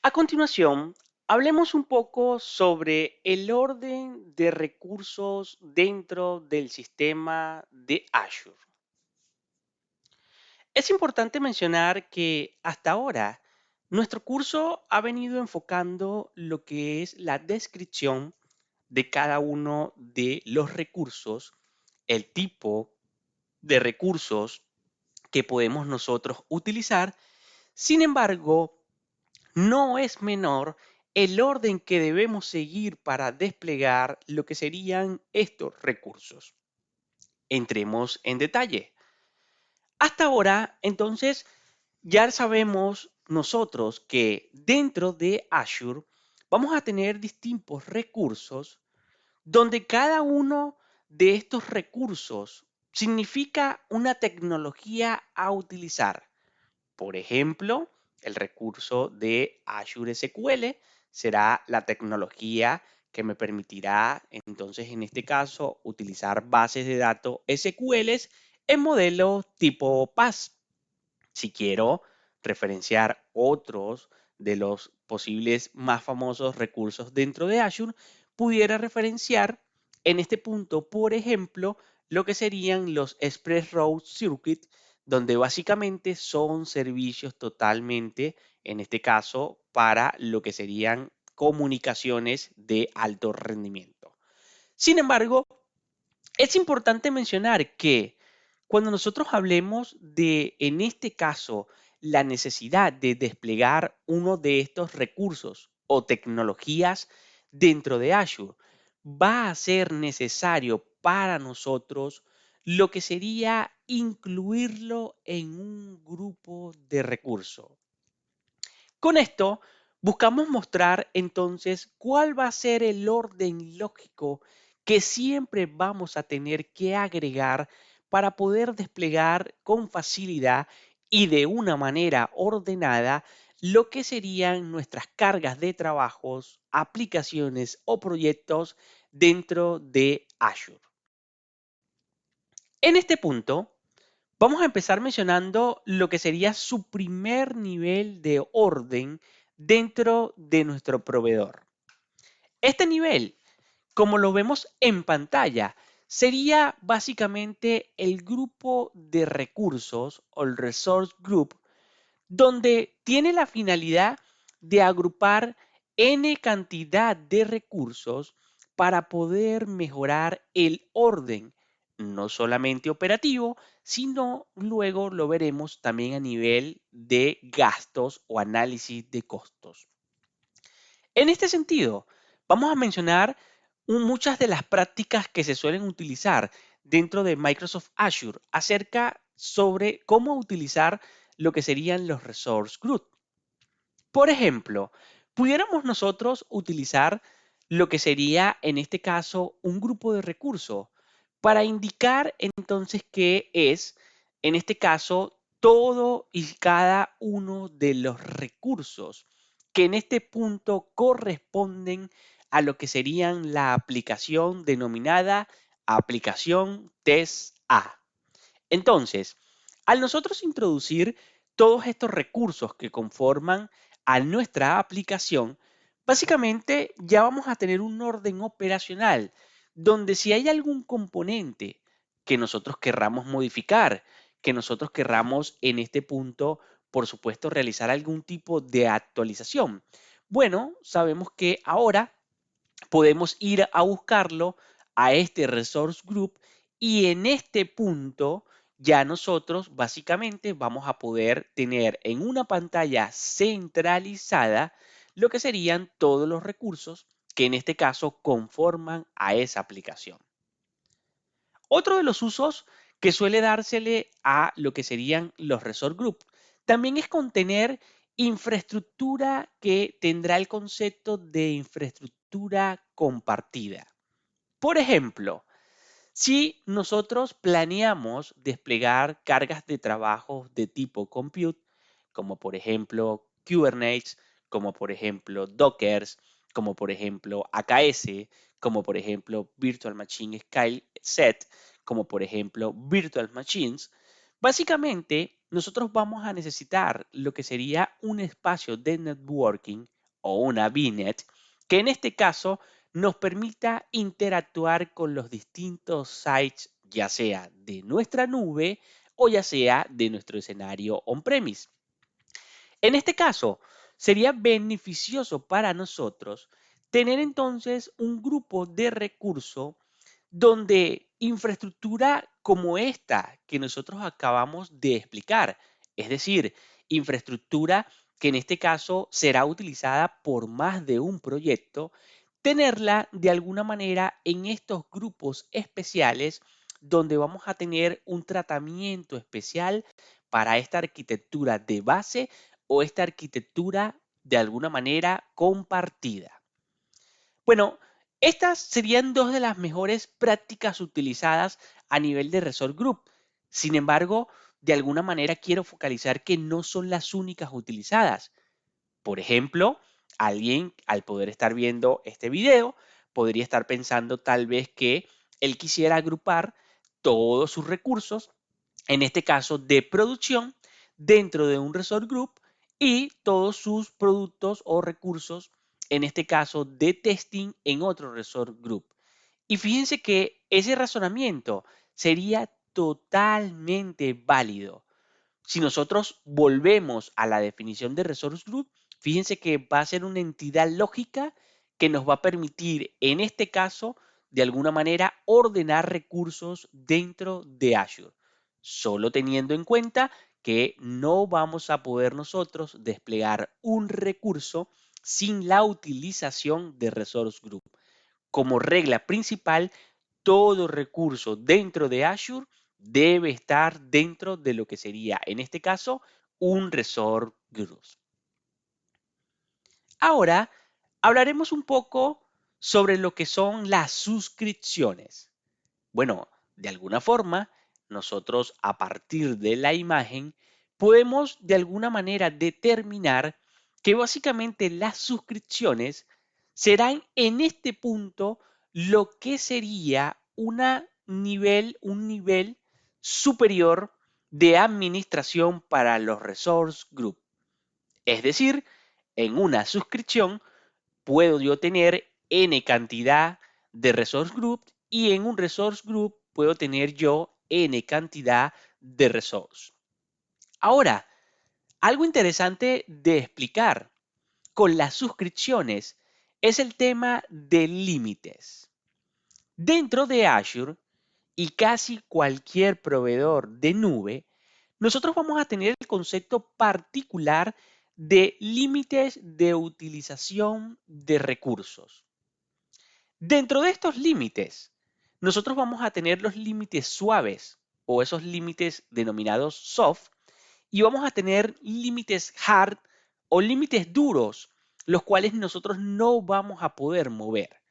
A continuación, hablemos un poco sobre el orden de recursos dentro del sistema de Azure. Es importante mencionar que hasta ahora nuestro curso ha venido enfocando lo que es la descripción de cada uno de los recursos, el tipo de recursos que podemos nosotros utilizar. Sin embargo, no es menor el orden que debemos seguir para desplegar lo que serían estos recursos. Entremos en detalle. Hasta ahora, entonces, ya sabemos nosotros que dentro de Azure vamos a tener distintos recursos donde cada uno de estos recursos significa una tecnología a utilizar. Por ejemplo, el recurso de Azure SQL será la tecnología que me permitirá, entonces, en este caso, utilizar bases de datos SQL en modelos tipo PAS. Si quiero referenciar otros de los posibles más famosos recursos dentro de Azure, pudiera referenciar en este punto, por ejemplo, lo que serían los Express Route Circuit, donde básicamente son servicios totalmente, en este caso, para lo que serían comunicaciones de alto rendimiento. Sin embargo, es importante mencionar que cuando nosotros hablemos de, en este caso, la necesidad de desplegar uno de estos recursos o tecnologías dentro de Azure, va a ser necesario para nosotros lo que sería incluirlo en un grupo de recursos. Con esto, buscamos mostrar entonces cuál va a ser el orden lógico que siempre vamos a tener que agregar para poder desplegar con facilidad y de una manera ordenada lo que serían nuestras cargas de trabajos, aplicaciones o proyectos dentro de Azure. En este punto, vamos a empezar mencionando lo que sería su primer nivel de orden dentro de nuestro proveedor. Este nivel, como lo vemos en pantalla, sería básicamente el grupo de recursos o el resource group, donde tiene la finalidad de agrupar n cantidad de recursos para poder mejorar el orden, no solamente operativo, sino luego lo veremos también a nivel de gastos o análisis de costos. En este sentido, vamos a mencionar muchas de las prácticas que se suelen utilizar dentro de Microsoft Azure acerca sobre cómo utilizar lo que serían los resource group. Por ejemplo, pudiéramos nosotros utilizar lo que sería en este caso un grupo de recursos para indicar entonces qué es en este caso todo y cada uno de los recursos que en este punto corresponden a lo que serían la aplicación denominada aplicación test A. Entonces, al nosotros introducir todos estos recursos que conforman a nuestra aplicación, básicamente ya vamos a tener un orden operacional donde si hay algún componente que nosotros querramos modificar, que nosotros querramos en este punto, por supuesto, realizar algún tipo de actualización. Bueno, sabemos que ahora podemos ir a buscarlo a este resource group y en este punto ya nosotros básicamente vamos a poder tener en una pantalla centralizada lo que serían todos los recursos que en este caso conforman a esa aplicación. Otro de los usos que suele dársele a lo que serían los Resort Group también es contener infraestructura que tendrá el concepto de infraestructura compartida. Por ejemplo, si nosotros planeamos desplegar cargas de trabajo de tipo compute, como por ejemplo Kubernetes, como por ejemplo Dockers, como por ejemplo AKS, como por ejemplo Virtual Machine Scale Set, como por ejemplo Virtual Machines, básicamente nosotros vamos a necesitar lo que sería un espacio de networking o una VNet, que en este caso nos permita interactuar con los distintos sites, ya sea de nuestra nube o ya sea de nuestro escenario on-premise. En este caso, sería beneficioso para nosotros tener entonces un grupo de recursos donde infraestructura como esta que nosotros acabamos de explicar, es decir, infraestructura que en este caso será utilizada por más de un proyecto, tenerla de alguna manera en estos grupos especiales donde vamos a tener un tratamiento especial para esta arquitectura de base o esta arquitectura de alguna manera compartida. Bueno, estas serían dos de las mejores prácticas utilizadas a nivel de Resort Group. Sin embargo, de alguna manera quiero focalizar que no son las únicas utilizadas. Por ejemplo, alguien al poder estar viendo este video podría estar pensando tal vez que él quisiera agrupar todos sus recursos, en este caso de producción, dentro de un Resort Group y todos sus productos o recursos, en este caso de testing, en otro Resort Group. Y fíjense que ese razonamiento sería totalmente válido. Si nosotros volvemos a la definición de Resource Group, fíjense que va a ser una entidad lógica que nos va a permitir, en este caso, de alguna manera, ordenar recursos dentro de Azure, solo teniendo en cuenta que no vamos a poder nosotros desplegar un recurso sin la utilización de Resource Group. Como regla principal, todo recurso dentro de Azure debe estar dentro de lo que sería, en este caso, un Resort Group. Ahora, hablaremos un poco sobre lo que son las suscripciones. Bueno, de alguna forma, nosotros a partir de la imagen podemos de alguna manera determinar que básicamente las suscripciones serán en este punto lo que sería un nivel superior de administración para los Resource Group. Es decir, en una suscripción puedo yo tener N cantidad de resource group y en un resource group puedo tener yo N cantidad de resource. Ahora, algo interesante de explicar con las suscripciones es el tema de límites. Dentro de Azure y casi cualquier proveedor de nube, nosotros vamos a tener el concepto particular de límites de utilización de recursos. Dentro de estos límites, nosotros vamos a tener los límites suaves o esos límites denominados soft y vamos a tener límites hard o límites duros, los cuales nosotros no vamos a poder mover.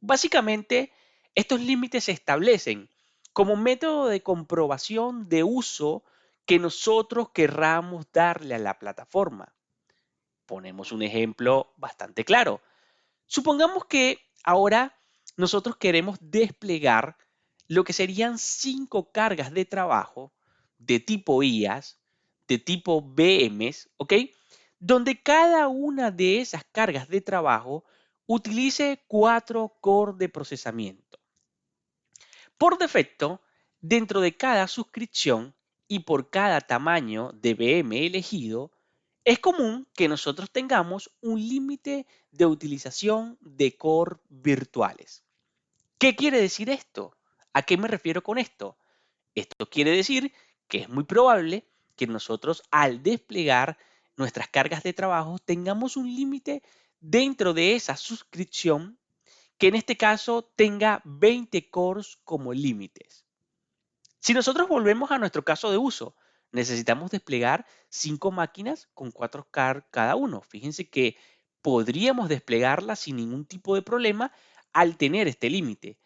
Básicamente, estos límites se establecen como método de comprobación de uso que nosotros querramos darle a la plataforma. Ponemos un ejemplo bastante claro. Supongamos que ahora nosotros queremos desplegar lo que serían 5 cargas de trabajo de tipo IaaS, de tipo VMs, ¿ok? Donde cada una de esas cargas de trabajo utilice 4 core de procesamiento. Por defecto, dentro de cada suscripción y por cada tamaño de VM elegido, es común que nosotros tengamos un límite de utilización de core virtuales. ¿Qué quiere decir esto? ¿A qué me refiero con esto? Esto quiere decir que es muy probable que nosotros al desplegar nuestras cargas de trabajo tengamos un límite dentro de esa suscripción que en este caso tenga 20 cores como límites. Si nosotros volvemos a nuestro caso de uso, necesitamos desplegar 5 máquinas con 4 car cada uno. Fíjense que podríamos desplegarlas sin ningún tipo de problema al tener este límite.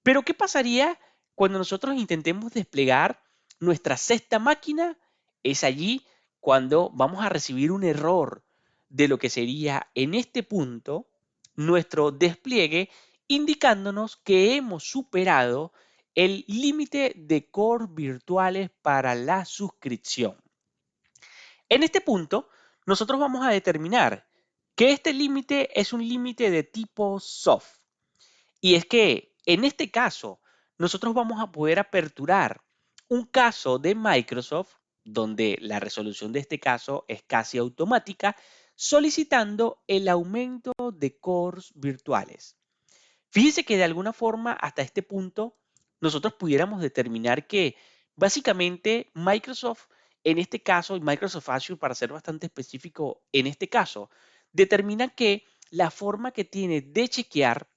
Pero ¿qué pasaría cuando nosotros intentemos desplegar nuestra sexta máquina? Es allí cuando vamos a recibir un error de lo que sería en este punto nuestro despliegue, indicándonos que hemos superado el límite de core virtuales para la suscripción. En este punto, nosotros vamos a determinar que este límite es un límite de tipo soft. Y es que en este caso, nosotros vamos a poder aperturar un caso de Microsoft donde la resolución de este caso es casi automática, solicitando el aumento de cores virtuales. Fíjense que de alguna forma hasta este punto nosotros pudiéramos determinar que básicamente Microsoft en este caso, y Microsoft Azure para ser bastante específico en este caso, determina que la forma que tiene de chequear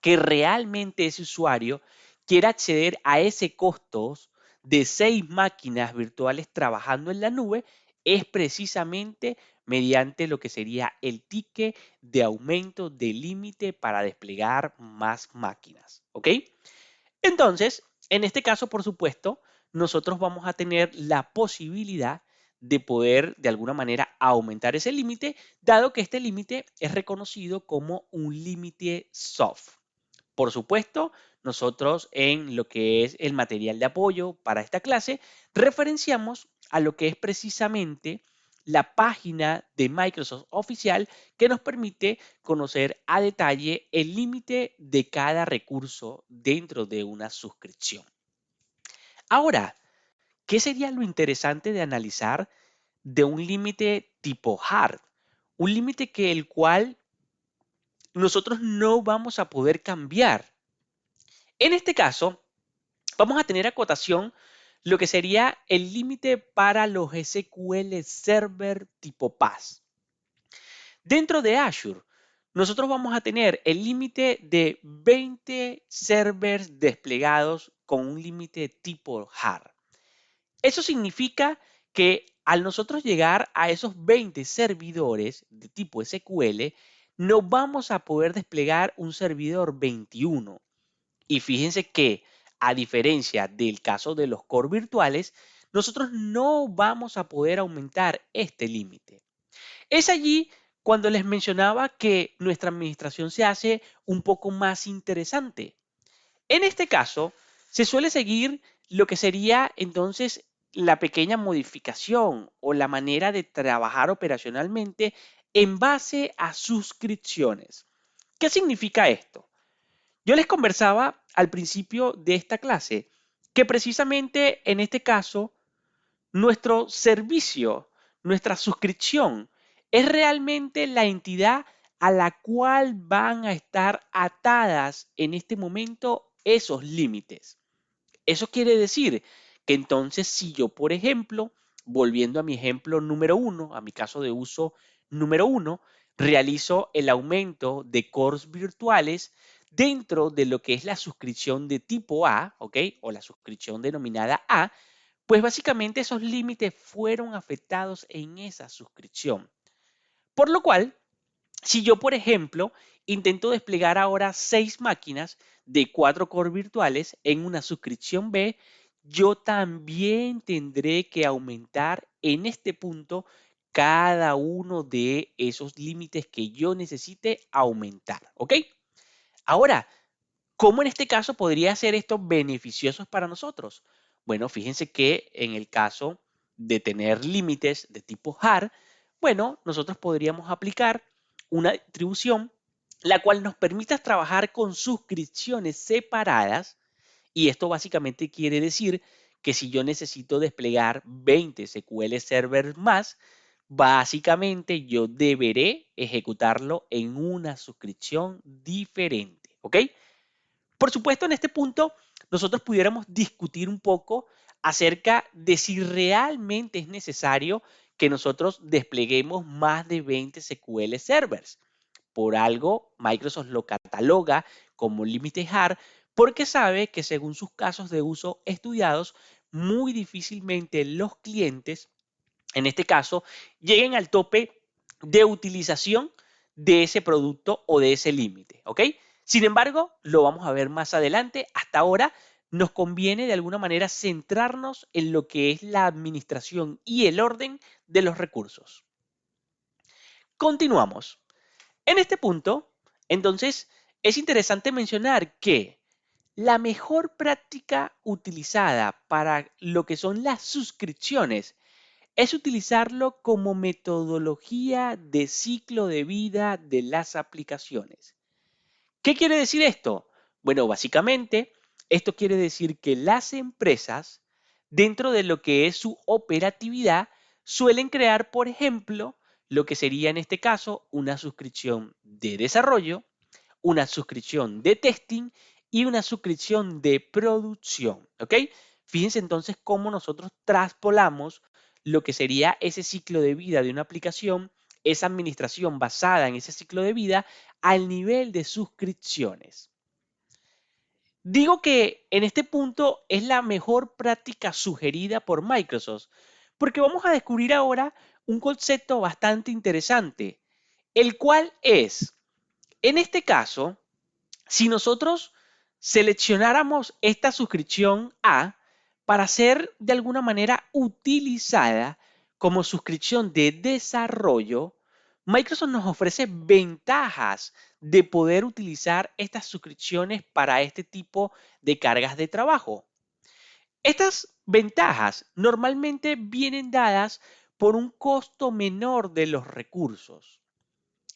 que realmente ese usuario quiera acceder a ese costos de 6 máquinas virtuales trabajando en la nube es precisamente mediante lo que sería el ticket de aumento de límite para desplegar más máquinas. ¿Ok? Entonces, en este caso, por supuesto, nosotros vamos a tener la posibilidad de poder de alguna manera aumentar ese límite, dado que este límite es reconocido como un límite soft. Por supuesto, nosotros en lo que es el material de apoyo para esta clase, referenciamos a lo que es precisamente la página de Microsoft oficial que nos permite conocer a detalle el límite de cada recurso dentro de una suscripción. Ahora, ¿qué sería lo interesante de analizar de un límite tipo hard? Un límite que el cual nosotros no vamos a poder cambiar. En este caso, vamos a tener acotación lo que sería el límite para los SQL Server tipo PaaS. Dentro de Azure, nosotros vamos a tener el límite de 20 servers desplegados con un límite tipo hard. Eso significa que al nosotros llegar a esos 20 servidores de tipo SQL, no vamos a poder desplegar un servidor 21. Y fíjense que, a diferencia del caso de los core virtuales, nosotros no vamos a poder aumentar este límite. Es allí cuando les mencionaba que nuestra administración se hace un poco más interesante. En este caso, se suele seguir lo que sería entonces la pequeña modificación o la manera de trabajar operacionalmente en base a suscripciones. ¿Qué significa esto? Yo les conversaba al principio de esta clase que precisamente en este caso nuestro servicio, nuestra suscripción es realmente la entidad a la cual van a estar atadas en este momento esos límites. Eso quiere decir que entonces si yo, por ejemplo, volviendo a mi ejemplo número uno, a mi caso de uso número uno, realizo el aumento de cores virtuales dentro de lo que es la suscripción de tipo A, ¿ok? O la suscripción denominada A, pues básicamente esos límites fueron afectados en esa suscripción. Por lo cual, si yo, por ejemplo, intento desplegar ahora 6 máquinas de 4 core virtuales en una suscripción B, yo también tendré que aumentar en este punto cada uno de esos límites que yo necesite aumentar. ¿Ok? Ahora, ¿cómo en este caso podría ser esto beneficioso para nosotros? Bueno, fíjense que en el caso de tener límites de tipo hard, bueno, nosotros podríamos aplicar una distribución la cual nos permita trabajar con suscripciones separadas y esto básicamente quiere decir que si yo necesito desplegar 20 SQL Server más, básicamente yo deberé ejecutarlo en una suscripción diferente, ¿ok? Por supuesto, en este punto, nosotros pudiéramos discutir un poco acerca de si realmente es necesario que nosotros despleguemos más de 20 SQL servers. Por algo, Microsoft lo cataloga como límite hard porque sabe que según sus casos de uso estudiados, muy difícilmente los clientes en este caso, lleguen al tope de utilización de ese producto o de ese límite, ¿ok? Sin embargo, lo vamos a ver más adelante. Hasta ahora nos conviene de alguna manera centrarnos en lo que es la administración y el orden de los recursos. Continuamos. En este punto, entonces, es interesante mencionar que la mejor práctica utilizada para lo que son las suscripciones es utilizarlo como metodología de ciclo de vida de las aplicaciones. ¿Qué quiere decir esto? Bueno, básicamente, esto quiere decir que las empresas, dentro de lo que es su operatividad, suelen crear, por ejemplo, lo que sería en este caso una suscripción de desarrollo, una suscripción de testing y una suscripción de producción. ¿Ok? Fíjense entonces cómo nosotros traspolamos lo que sería ese ciclo de vida de una aplicación, esa administración basada en ese ciclo de vida, al nivel de suscripciones. Digo que en este punto es la mejor práctica sugerida por Microsoft, porque vamos a descubrir ahora un concepto bastante interesante, el cual es, en este caso, si nosotros seleccionáramos esta suscripción A para ser de alguna manera utilizada como suscripción de desarrollo, Microsoft nos ofrece ventajas de poder utilizar estas suscripciones para este tipo de cargas de trabajo. Estas ventajas normalmente vienen dadas por un costo menor de los recursos.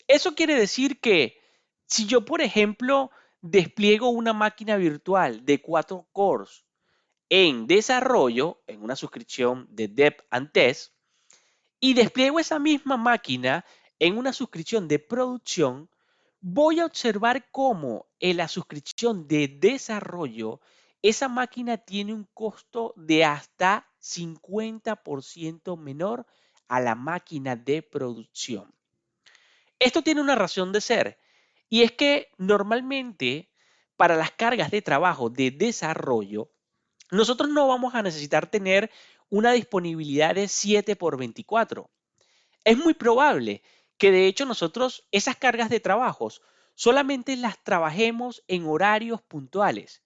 Eso quiere decir que si yo, por ejemplo, despliego una máquina virtual de 4 cores en desarrollo, en una suscripción de Dev and Test, y despliego esa misma máquina en una suscripción de producción, voy a observar cómo en la suscripción de desarrollo, esa máquina tiene un costo de hasta 50% menor a la máquina de producción. Esto tiene una razón de ser, y es que normalmente para las cargas de trabajo de desarrollo, nosotros no vamos a necesitar tener una disponibilidad de 7 por 24. Es muy probable que de hecho nosotros esas cargas de trabajos solamente las trabajemos en horarios puntuales.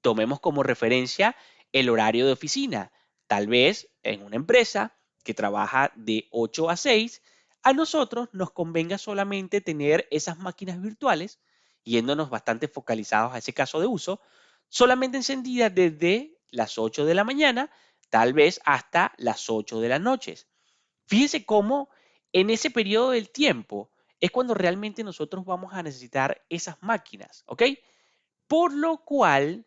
Tomemos como referencia el horario de oficina. Tal vez en una empresa que trabaja de 8 a 6, a nosotros nos convenga solamente tener esas máquinas virtuales, yéndonos bastante focalizados a ese caso de uso, solamente encendidas desde las 8 de la mañana, tal vez hasta las 8 de la noche. Fíjense cómo en ese periodo del tiempo es cuando realmente nosotros vamos a necesitar esas máquinas, ¿ok? Por lo cual,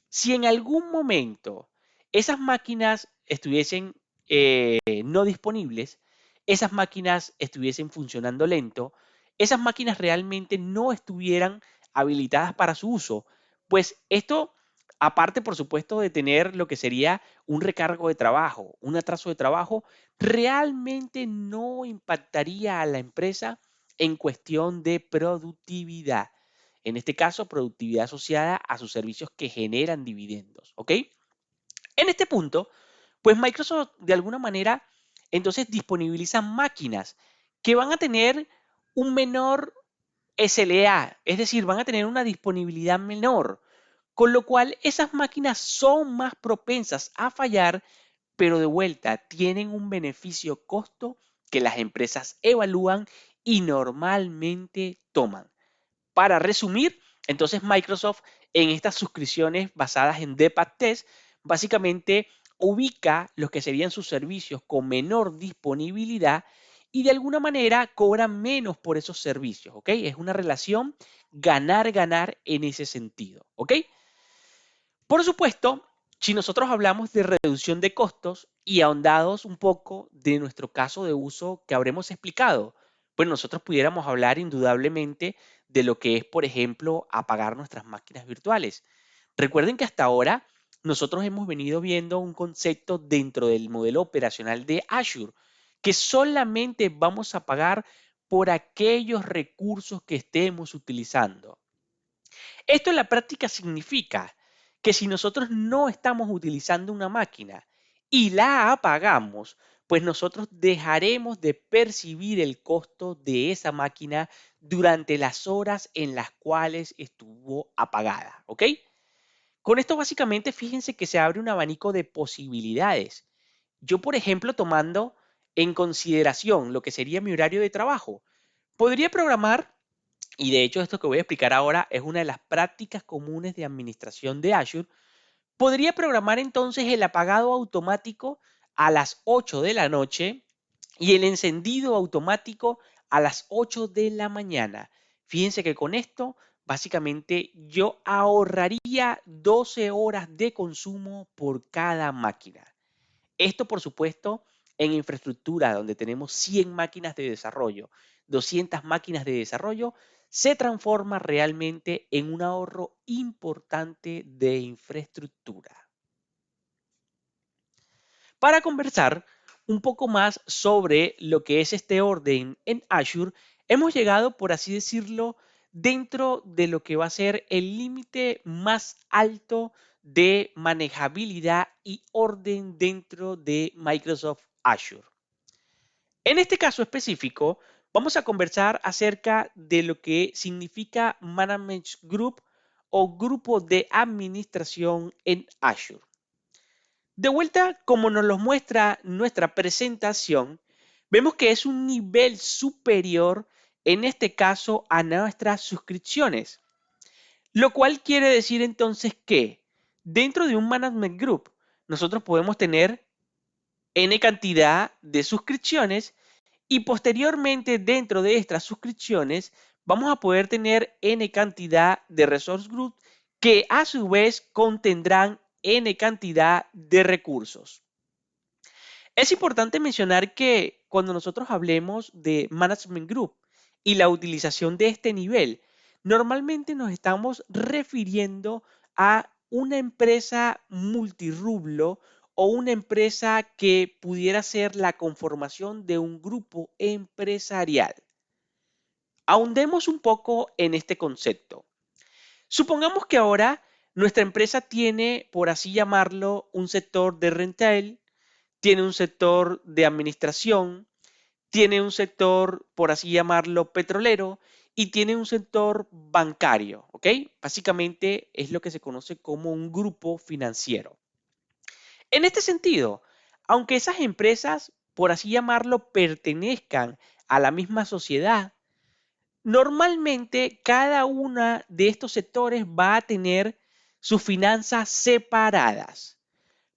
si en algún momento esas máquinas estuviesen no disponibles, esas máquinas estuviesen funcionando lento, esas máquinas realmente no estuvieran habilitadas para su uso, pues esto, aparte por supuesto de tener lo que sería un recargo de trabajo, un atraso de trabajo, realmente no impactaría a la empresa en cuestión de productividad. En este caso, productividad asociada a sus servicios que generan dividendos. ¿Ok? En este punto, pues Microsoft de alguna manera entonces disponibiliza máquinas que van a tener un menor SLA, es decir, van a tener una disponibilidad menor, con lo cual esas máquinas son más propensas a fallar, pero de vuelta tienen un beneficio costo que las empresas evalúan y normalmente toman. Para resumir, entonces Microsoft en estas suscripciones basadas en DPAD-Test básicamente ubica los que serían sus servicios con menor disponibilidad y de alguna manera cobra menos por esos servicios, ¿ok? Es una relación ganar-ganar en ese sentido, ¿ok? Por supuesto, si nosotros hablamos de reducción de costos y ahondados un poco de nuestro caso de uso que habremos explicado, pues nosotros pudiéramos hablar indudablemente de lo que es, por ejemplo, apagar nuestras máquinas virtuales. Recuerden que hasta ahora nosotros hemos venido viendo un concepto dentro del modelo operacional de Azure, que solamente vamos a pagar por aquellos recursos que estemos utilizando. Esto en la práctica significa que si nosotros no estamos utilizando una máquina y la apagamos, pues nosotros dejaremos de percibir el costo de esa máquina durante las horas en las cuales estuvo apagada, ¿ok? Con esto básicamente fíjense que se abre un abanico de posibilidades. Yo, por ejemplo, tomando en consideración lo que sería mi horario de trabajo, podría programar, y de hecho esto que voy a explicar ahora es una de las prácticas comunes de administración de Azure, podría programar entonces el apagado automático a las 8 de la noche y el encendido automático a las 8 de la mañana. Fíjense que con esto, básicamente, yo ahorraría 12 horas de consumo por cada máquina. Esto, por supuesto, en infraestructura donde tenemos 100 máquinas de desarrollo, 200 máquinas de desarrollo, se transforma realmente en un ahorro importante de infraestructura. Para conversar un poco más sobre lo que es este orden en Azure, hemos llegado, por así decirlo, dentro de lo que va a ser el límite más alto de manejabilidad y orden dentro de Microsoft Azure. En este caso específico, vamos a conversar acerca de lo que significa Management Group o grupo de administración en Azure. De vuelta, como nos lo muestra nuestra presentación, vemos que es un nivel superior, en este caso, a nuestras suscripciones. Lo cual quiere decir entonces que dentro de un Management Group, nosotros podemos tener N cantidad de suscripciones y posteriormente dentro de estas suscripciones vamos a poder tener N cantidad de Resource Group que a su vez contendrán N cantidad de recursos. Es importante mencionar que cuando nosotros hablemos de Management Group y la utilización de este nivel, normalmente nos estamos refiriendo a una empresa multirrublo o una empresa que pudiera ser la conformación de un grupo empresarial. Ahondemos un poco en este concepto. Supongamos que ahora nuestra empresa tiene, por así llamarlo, un sector de retail, tiene un sector de administración, tiene un sector, por así llamarlo, petrolero y tiene un sector bancario, ¿ok? Básicamente es lo que se conoce como un grupo financiero. En este sentido, aunque esas empresas, por así llamarlo, pertenezcan a la misma sociedad, normalmente cada una de estos sectores va a tener sus finanzas separadas.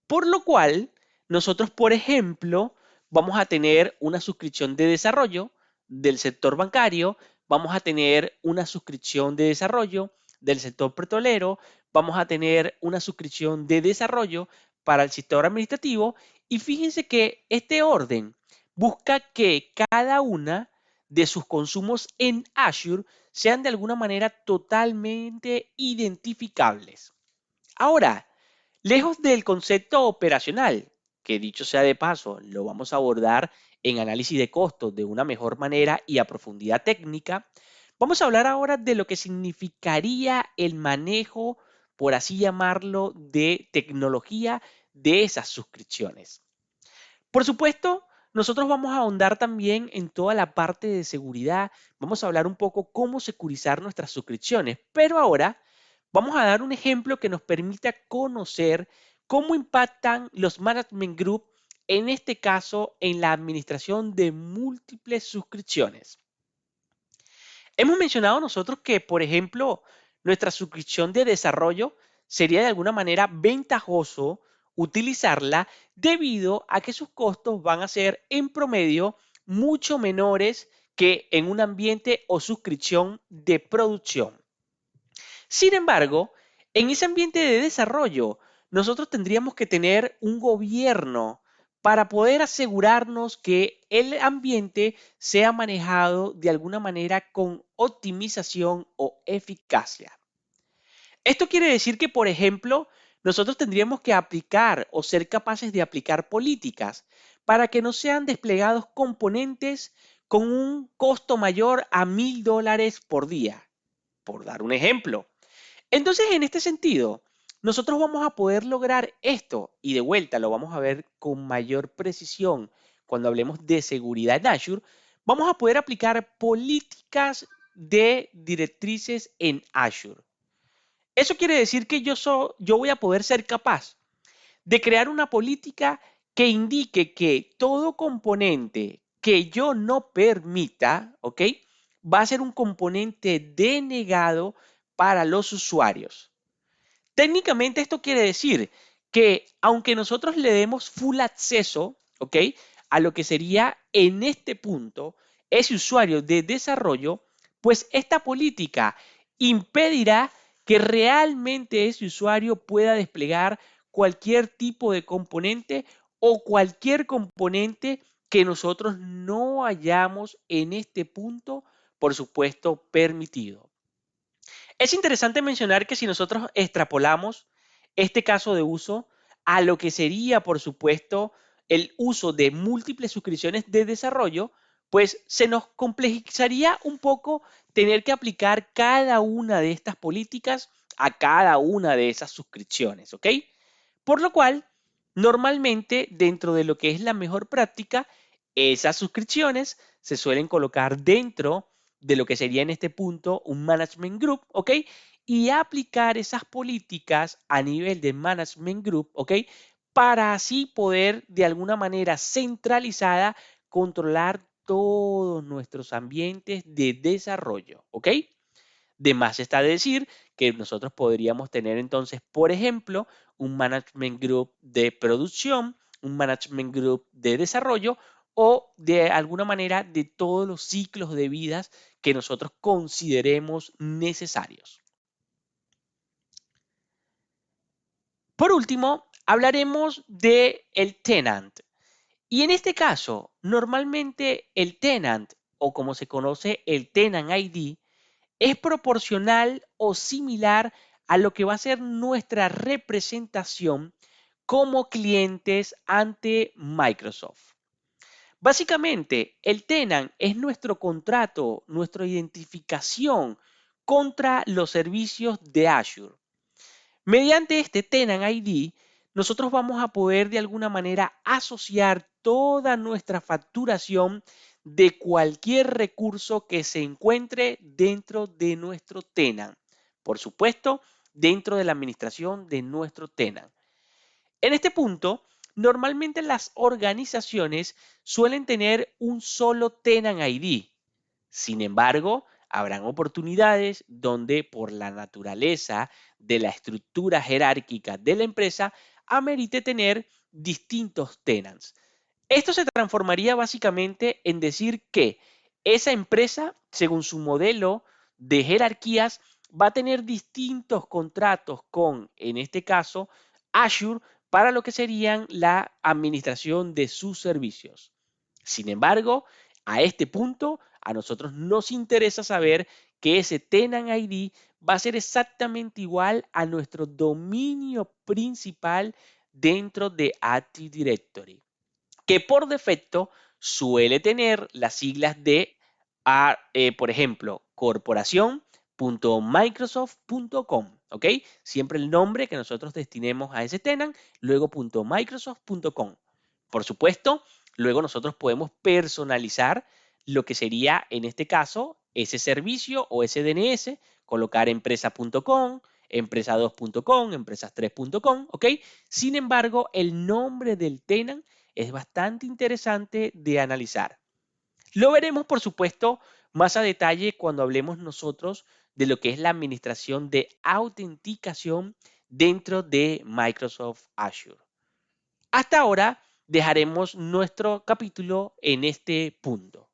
Por lo cual, nosotros, por ejemplo, vamos a tener una suscripción de desarrollo del sector bancario, vamos a tener una suscripción de desarrollo del sector petrolero, vamos a tener una suscripción de desarrollo para el sector administrativo y fíjense que este orden busca que cada una de sus consumos en Azure sean de alguna manera totalmente identificables. Ahora, lejos del concepto operacional, que dicho sea de paso, lo vamos a abordar en análisis de costos de una mejor manera y a profundidad técnica, vamos a hablar ahora de lo que significaría el manejo, por así llamarlo, de tecnología de esas suscripciones. Por supuesto, nosotros vamos a ahondar también en toda la parte de seguridad, vamos a hablar un poco cómo securizar nuestras suscripciones, pero ahora vamos a dar un ejemplo que nos permita conocer cómo impactan los Management Group, en este caso en la administración de múltiples suscripciones. Hemos mencionado nosotros que, por ejemplo, nuestra suscripción de desarrollo sería de alguna manera ventajoso utilizarla debido a que sus costos van a ser en promedio mucho menores que en un ambiente o suscripción de producción. Sin embargo, en ese ambiente de desarrollo, nosotros tendríamos que tener un gobierno para poder asegurarnos que el ambiente sea manejado de alguna manera con optimización o eficacia. Esto quiere decir que, por ejemplo, nosotros tendríamos que aplicar o ser capaces de aplicar políticas para que no sean desplegados componentes con un costo mayor a $1000 por día, por dar un ejemplo. Entonces, en este sentido, nosotros vamos a poder lograr esto y de vuelta lo vamos a ver con mayor precisión cuando hablemos de seguridad en Azure. Vamos a poder aplicar políticas de directrices en Azure. Eso quiere decir que yo voy a poder ser capaz de crear una política que indique que todo componente que yo no permita, ¿ok? Va a ser un componente denegado para los usuarios. Técnicamente esto quiere decir que aunque nosotros le demos full acceso, ¿ok? A lo que sería en este punto ese usuario de desarrollo, pues esta política impedirá que realmente ese usuario pueda desplegar cualquier tipo de componente o cualquier componente que nosotros no hayamos en este punto, por supuesto, permitido. Es interesante mencionar que si nosotros extrapolamos este caso de uso a lo que sería, por supuesto, el uso de múltiples suscripciones de desarrollo, pues se nos complejizaría un poco tener que aplicar cada una de estas políticas a cada una de esas suscripciones, ¿ok? Por lo cual, normalmente dentro de lo que es la mejor práctica, esas suscripciones se suelen colocar dentro de lo que sería en este punto un management group, ¿ok? Y aplicar esas políticas a nivel de management group, ¿ok? Para así poder de alguna manera centralizada controlar todos nuestros ambientes de desarrollo, ¿ok? De más está decir que nosotros podríamos tener entonces, por ejemplo, un management group de producción, un management group de desarrollo o de alguna manera de todos los ciclos de vidas que nosotros consideremos necesarios. Por último, hablaremos de el tenant. Y en este caso, normalmente el tenant o como se conoce el tenant ID es proporcional o similar a lo que va a ser nuestra representación como clientes ante Microsoft. Básicamente, el tenant es nuestro contrato, nuestra identificación contra los servicios de Azure. Mediante este Tenant ID, nosotros vamos a poder de alguna manera asociar toda nuestra facturación de cualquier recurso que se encuentre dentro de nuestro tenant. Por supuesto, dentro de la administración de nuestro tenant. En este punto, normalmente las organizaciones suelen tener un solo tenant ID. Sin embargo, habrán oportunidades donde por la naturaleza de la estructura jerárquica de la empresa amerite tener distintos tenants. Esto se transformaría básicamente en decir que esa empresa, según su modelo de jerarquías, va a tener distintos contratos con, en este caso, Azure para lo que serían la administración de sus servicios. Sin embargo, a este punto, a nosotros nos interesa saber que ese Tenant ID va a ser exactamente igual a nuestro dominio principal dentro de Active Directory, que por defecto suele tener las siglas de, por ejemplo, corporación.microsoft.com, ¿ok? Siempre el nombre que nosotros destinemos a ese tenant, luego .microsoft.com. Por supuesto, luego nosotros podemos personalizar lo que sería, en este caso, ese servicio o ese DNS, colocar empresa.com, empresa2.com, empresas3.com, ¿ok? Sin embargo, el nombre del tenant es bastante interesante de analizar. Lo veremos, por supuesto, más a detalle cuando hablemos nosotros de lo que es la administración de autenticación dentro de Microsoft Azure. Hasta ahora dejaremos nuestro capítulo en este punto.